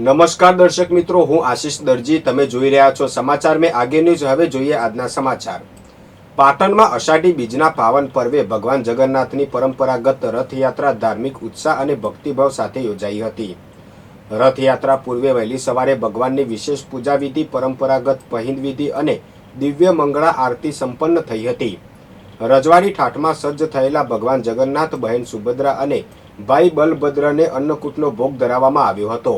નમસ્કાર દર્શક મિત્રો, હું આશીષ દરજી. તમે જોઈ રહ્યા છો સમાચાર મેં આગે ન્યૂઝ. હવે જોઈએ આજના સમાચાર. પાટણમાં અષાઢી બીજના પાવન પર્વે ભગવાન જગન્નાથની પરંપરાગત રથયાત્રા ધાર્મિક ઉત્સાહ અને ભક્તિભાવ સાથે યોજાઈ હતી. રથયાત્રા પૂર્વે વહેલી સવારે ભગવાનની વિશેષ પૂજા વિધિ, પરંપરાગત પહિંદ વિધિ અને દિવ્ય મંગળા આરતી સંપન્ન થઈ હતી. રજવાડી ઠાઠમાં સજ્જ થયેલા ભગવાન જગન્નાથ, બહેન સુભદ્રા અને ભાઈ બલભદ્રને અન્નકૂટનો ભોગ ધરાવવામાં આવ્યો હતો.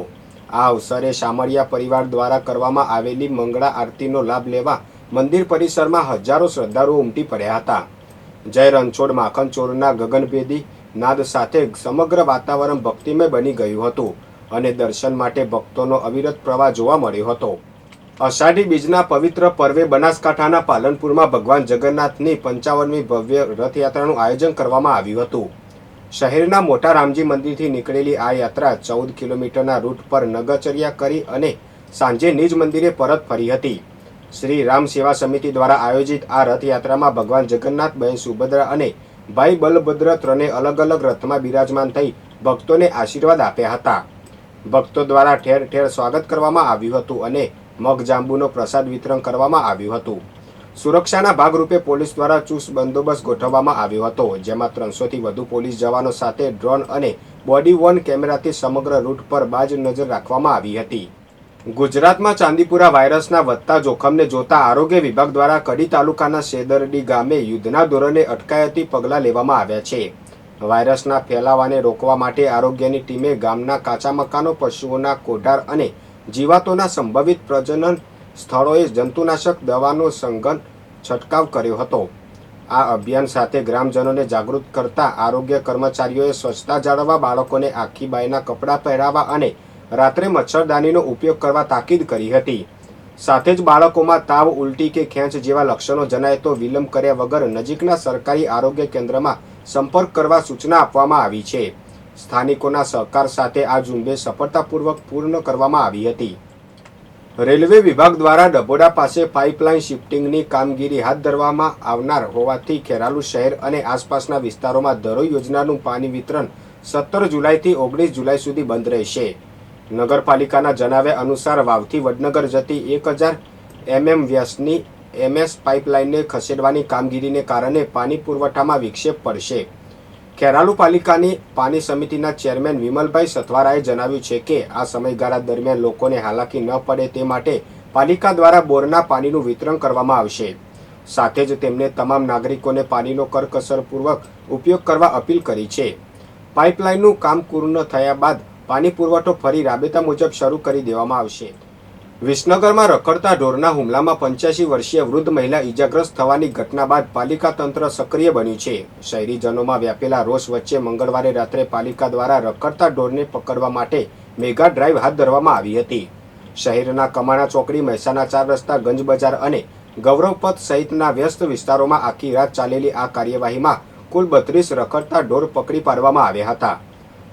આ અવસરે શામળિયા પરિવાર દ્વારા કરવામાં આવેલી મંગળા આરતીનો લાભ લેવા મંદિર પરિસરમાં હજારો શ્રદ્ધાળુઓ ઉમટી પડ્યા હતા. જય રણછોડ માખણ ચોરના ગગનભેદી નાદ સાથે સમગ્ર વાતાવરણ ભક્તિમય બની ગયું હતું અને દર્શન માટે ભક્તોનો અવિરત પ્રવાહ જોવા મળ્યો હતો. અષાઢી બીજના પવિત્ર પર્વે બનાસકાંઠાના પાલનપુરમાં ભગવાન જગન્નાથની 55મી ભવ્ય રથયાત્રાનું આયોજન કરવામાં આવ્યું હતું. શહેરના મોટા રામજી મંદિરથી નીકળેલી આ યાત્રા 14 કિલોમીટરના રૂટ પર નગરચર્યા કરી અને સાંજે નિજ મંદિરે પરત ફરી હતી. શ્રી રામ સેવા સમિતિ દ્વારા આયોજિત આ રથયાત્રામાં ભગવાન જગન્નાથ, બહેન સુભદ્રા અને ભાઈ બલભદ્ર ત્રણે અલગ અલગ રથમાં બિરાજમાન થઈ ભક્તોને આશીર્વાદ આપ્યા હતા. ભક્તો દ્વારા ઠેર ઠેર સ્વાગત કરવામાં આવ્યું હતું અને મગજાંબુનો પ્રસાદ વિતરણ કરવામાં આવ્યું હતું. સુરક્ષાના ભાગરૂપે પોલીસ દ્વારા ચુસ્ત બંદોબસ્ત ગોઠવવામાં આવ્યો હતો, જેમાં 300થી વધુ પોલીસ જવાનો સાથે ડ્રોન અને બોડી વોર્ન કેમેરાથી સમગ્ર રૂટ પર બાજ નજર રાખવામાં આવી હતી. ગુજરાતમાં ચાંદીપુરા વાયરસના વધતા જોખમને જોતા આરોગ્ય વિભાગ દ્વારા કડી તાલુકાના શેદરડી ગામે યુદ્ધના ધોરણે અટકાયતી પગલાં લેવામાં આવ્યા છે. વાયરસના ફેલાવાને રોકવા માટે આરોગ્યની ટીમે ગામના કાચા મકાનો, પશુઓના કોઢાર અને જીવાતોના સંભવિત પ્રજનન સ્થળોએ જંતુનાશક દવાનો સઘન છંટકાવ કર્યો હતો. આ અભિયાન સાથે ગ્રામજનોને જાગૃત કરતા આરોગ્ય કર્મચારીઓએ સ્વચ્છતા જાળવવા, બાળકોને આખી બાયના કપડાં પહેરાવવા અને રાત્રે મચ્છરદાનીનો ઉપયોગ કરવા તાકીદ કરી હતી. સાથે જ બાળકોમાં તાવ, ઉલટી કે ખેંચ જેવા લક્ષણો જણાય તો વિલંબ કર્યા વગર નજીકના સરકારી આરોગ્ય કેન્દ્રમાં સંપર્ક કરવા સૂચના આપવામાં આવી છે. સ્થાનિકોના સહકાર સાથે આ ઝુંબેશ સફળતાપૂર્વક પૂર્ણ કરવામાં આવી હતી. રેલવે વિભાગ દ્વારા ડભોડા પાસે પાઇપલાઇન શિફ્ટિંગની કામગીરી હાથ ધરવામાં આવનાર હોવાથી ખેરાલુ શહેર અને આસપાસના વિસ્તારોમાં દરરોજ યોજનાનું પાણી વિતરણ 17 જુલાઈથી 19 જુલાઈ સુધી બંધ રહેશે. નગરપાલિકાના જણાવ્યા અનુસાર વાવથી વડનગર જતી 1000 mm વ્યાસની MS પાઇપલાઇનને ખસેડવાની કામગીરીને કારણે પાણી પુરવઠામાં વિક્ષેપ પડશે. ખેરાલુ પાલિકાની પાણી સમિતિના ચેરમેન વિમલભાઈ સથવારાએ જણાવ્યું છે કે આ સમયગાળા દરમિયાન લોકોને હાલાકી ન પડે તે માટે પાલિકા દ્વારા બોરના પાણીનું વિતરણ કરવામાં આવશે. સાથે જ તેમણે તમામ નાગરિકોને પાણીનો કરકસરપૂર્વક ઉપયોગ કરવા અપીલ કરી છે. પાઇપલાઇનનું કામ પૂર્ણ થયા બાદ પાણી પુરવઠો ફરી રાબેતા મુજબ શરૂ કરી દેવામાં આવશે. વિસનગરમાં રખડતા ઢોરના હુમલામાં 85 વર્ષીય વૃદ્ધ મહિલા ઈજાગ્રસ્ત થવાની ઘટના બાદ પાલિકા તંત્ર સક્રિય બન્યું છે. શહેરીજનોમાં વ્યાપેલા રોષ વચ્ચે મંગળવારે રાત્રે પાલિકા દ્વારા રખડતા ઢોરને પકડવા માટે મેગા ડ્રાઈવ હાથ ધરવામાં આવી હતી. શહેરના કમાણા ચોકડી, મહેસાણા 4 રસ્તા, ગંજ બજાર અને ગૌરવપથ સહિતના વ્યસ્ત વિસ્તારોમાં આખી રાત ચાલેલી આ કાર્યવાહીમાં કુલ 32 રખડતા ઢોર પકડી પાડવામાં આવ્યા હતા.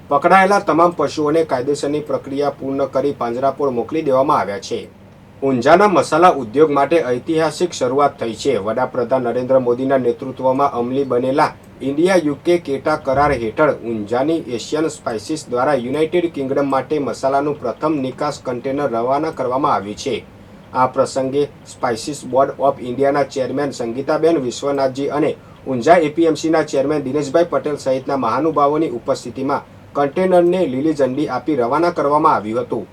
પકડાયેલા તમામ પશુઓને કાયદેસરની પ્રક્રિયા પૂર્ણ કરી પાંજરાપોળ મોકલી દેવામાં આવ્યા છે. ઊંઝાના મસાલા ઉદ્યોગ માટે ઐતિહાસિક શરૂઆત થઈ છે. વડાપ્રધાન નરેન્દ્ર મોદીના નેતૃત્વમાં અમલી બનેલા ઇન્ડિયા UK કેટા કરાર હેઠળ ઊંઝાની એશિયન સ્પાઇસીસ દ્વારા યુનાઇટેડ કિંગડમ માટે મસાલાનું પ્રથમ નિકાસ કન્ટેનર રવાના કરવામાં આવ્યું છે. આ પ્રસંગે સ્પાઇસીસ બોર્ડ ઓફ ઇન્ડિયાના ચેરમેન સંગીતાબેન વિશ્વનાથજી અને ઊંઝા APMCના ચેરમેન દિનેશભાઈ પટેલ સહિતના મહાનુભાવોની ઉપસ્થિતિમાં કન્ટેનરને લીલી ઝંડી આપી રવાના કરવામાં આવ્યું હતું.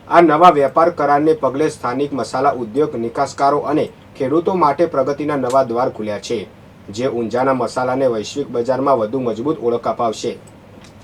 આ નવા વેપાર કરારને પગલે સ્થાનિક મસાલા ઉદ્યોગ, નિકાસકારો અને ખેડૂતો માટે પ્રગતિના નવા દ્વાર ખુલ્યા છે, જે ઊંઝાના મસાલાને વૈશ્વિક બજારમાં વધુ મજબૂત ઓળખ અપાવશે.